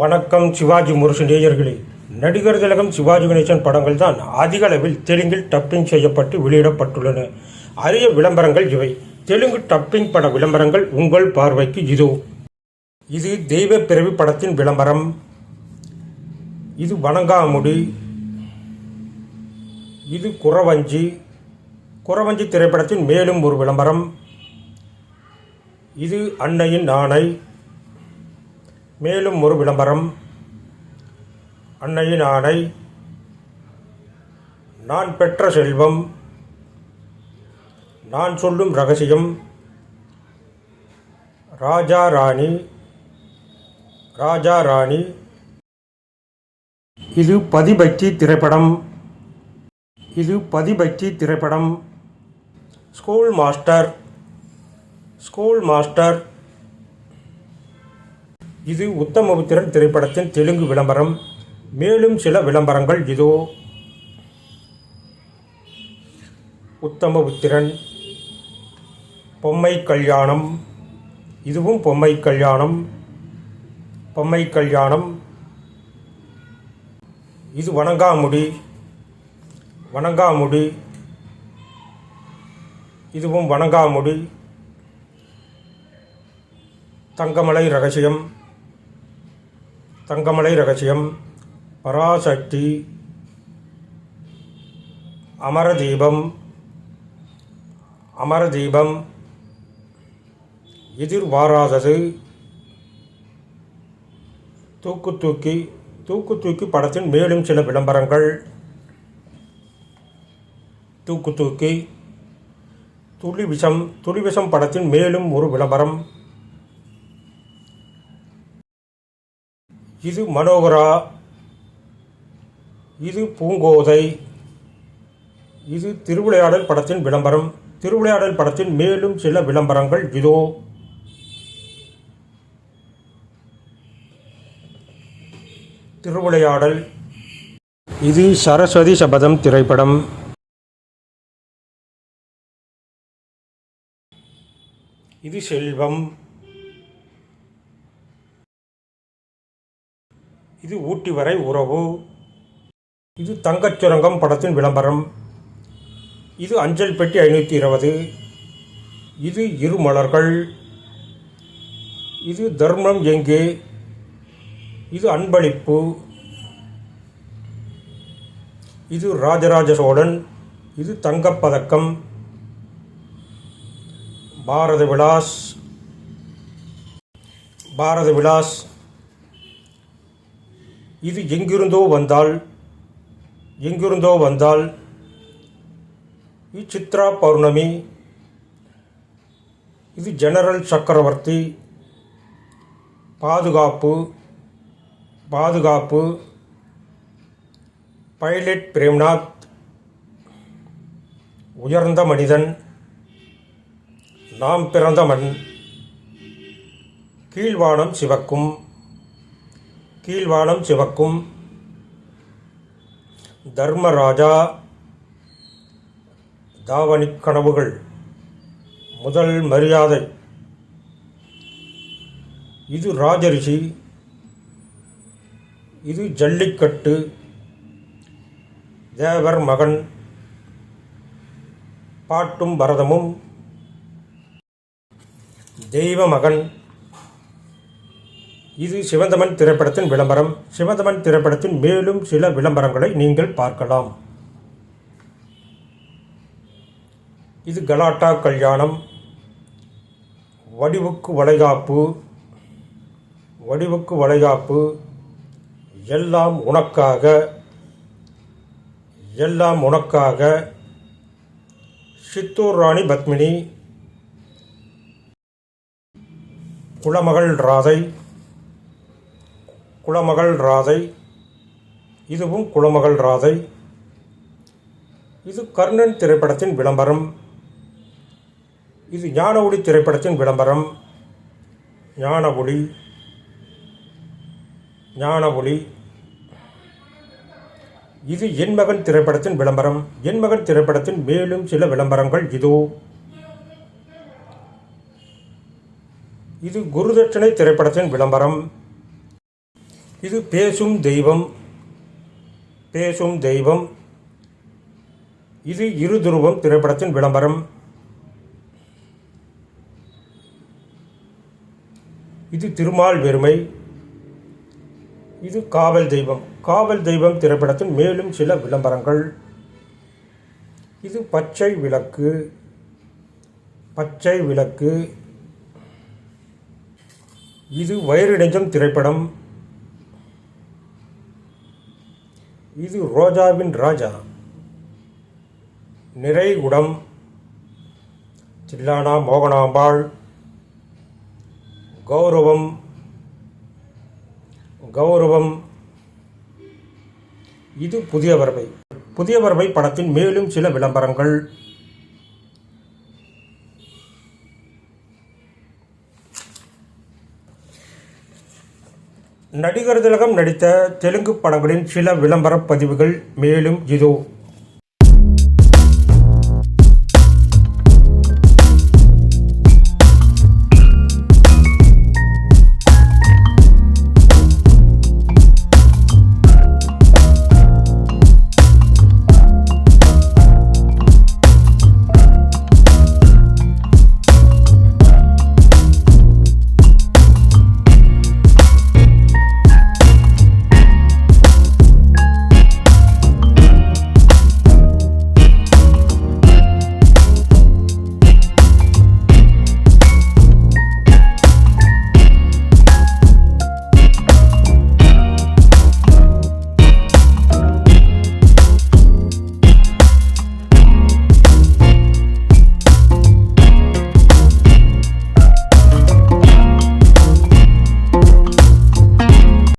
வணக்கம் சிவாஜி முரசு நேயர்களே. நடிகர் திலகம் சிவாஜி கணேசன் படங்கள் தான் அதிக அளவில் தெலுங்கில் டப்பிங் செய்யப்பட்டு வெளியிடப்பட்டுள்ளன. அரிய விளம்பரங்கள் இவை. தெலுங்கு டப்பிங் பட விளம்பரங்கள் உங்கள் பார்வைக்கு இதோ. இது தெய்வ பிறவி படத்தின் விளம்பரம். இது வணங்காமுடி. இது குறவஞ்சி திரைப்படத்தின் மேலும் ஒரு விளம்பரம். இது அன்னையின் ஆணை. மேலும் ஒரு விளம்பரம். அன்னையின் ஆணை. நான் பெற்ற செல்வம். நான் சொல்லும் ரகசியம். ராஜா ராணி. இது பதிபக்தி திரைப்படம். School master. இது உத்தமபுத்திரன் திரைப்படத்தின் தெலுங்கு விளம்பரம். மேலும் சில விளம்பரங்கள் இதோ. உத்தமபுத்திரன். பொம்மை கல்யாணம். இதுவும் பொம்மை கல்யாணம். இது வணங்காமுடி. இதுவும் வணங்காமுடி. தங்கமலை ரகசியம். பராசக்தி. அமரதீபம். எதிர்பாராதது. தூக்கு படத்தின் மேலும் சில விளம்பரங்கள். துளிவிசம் படத்தின் மேலும் ஒரு விளம்பரம். இது மனோகரா. இது பூங்கோதை. இது திருவிளையாடல் படத்தின் விளம்பரம். திருவிளையாடல் படத்தின் மேலும் சில விளம்பரங்கள் இதோ. திருவிளையாடல். இது சரஸ்வதி சபதம் திரைப்படம். இது செல்வம். இது ஊட்டி வரை உறவு. இது தங்கச் சுரங்கம் படத்தின் விளம்பரம். இது அஞ்சல் பெட்டி 520. இது இருமலர்கள். இது தர்மம் எங்கே. இது அன்பளிப்பு. இது ராஜராஜ சோழன். இது தங்கப்பதக்கம். பாரத விலாஸ். இது எங்கிருந்தோ வந்தால். இது சித்ரா பௌர்ணமி. இது ஜெனரல் சக்கரவர்த்தி. பாதுகாப்பு. பைலட் பிரேம்நாத். உயர்ந்த மனிதன். நாம் பிறந்த மண். கீழ்வானம் சிவக்கும். தர்மராஜா. தாவணி கனவுகள். முதல் மரியாதை. இது ராஜரிஷி. இது ஜல்லிக்கட்டு. தேவர் மகன். பாட்டும் பரதமும். தெய்வ மகன். இது சிவந்தமன் திரைப்படத்தின் விளம்பரம். சிவந்தமன் திரைப்படத்தின் மேலும் சில விளம்பரங்களை நீங்கள் பார்க்கலாம். இது கலாட்டா கல்யாணம். வடிவுக்கு வளைகாப்பு. எல்லாம் உனக்காக. சித்தூர் ராணி பத்மினி. குலமகள் ராதை. இதுவும் குலமகள் ராதை. இது கர்ணன் திரைப்படத்தின் விளம்பரம். இது ஞானஒளி திரைப்படத்தின் விளம்பரம். ஞானஒளி. இது என் மகன் திரைப்படத்தின் விளம்பரம். என் மகன் திரைப்படத்தின் மேலும் சில விளம்பரங்கள் இதோ. இது குருதட்சணை திரைப்படத்தின் விளம்பரம். இது பேசும் தெய்வம். பேசும் தெய்வம். இது இருதுருவம் திரைப்படத்தின் விளம்பரம். இது திருமால் வெறுமை. இது காவல் தெய்வம். காவல் தெய்வம் திரைப்படத்தின் மேலும் சில விளம்பரங்கள். இது பச்சை விளக்கு. பச்சை விளக்கு. இது வயிறு நெஞ்சம் திரைப்படம். இது ரோஜாவின் ராஜா. நிறைகுடம். தில்லானா மோகனாம்பாள். கௌரவம். கௌரவம். இது புதிய வரவை. புதிய வரவை படத்தின் மேலும் சில விளம்பரங்கள். நடிகர் திலகம் நடித்த தெலுங்கு படங்களின் சில விளம்பர பதிவுகள் மேலும் இதோ.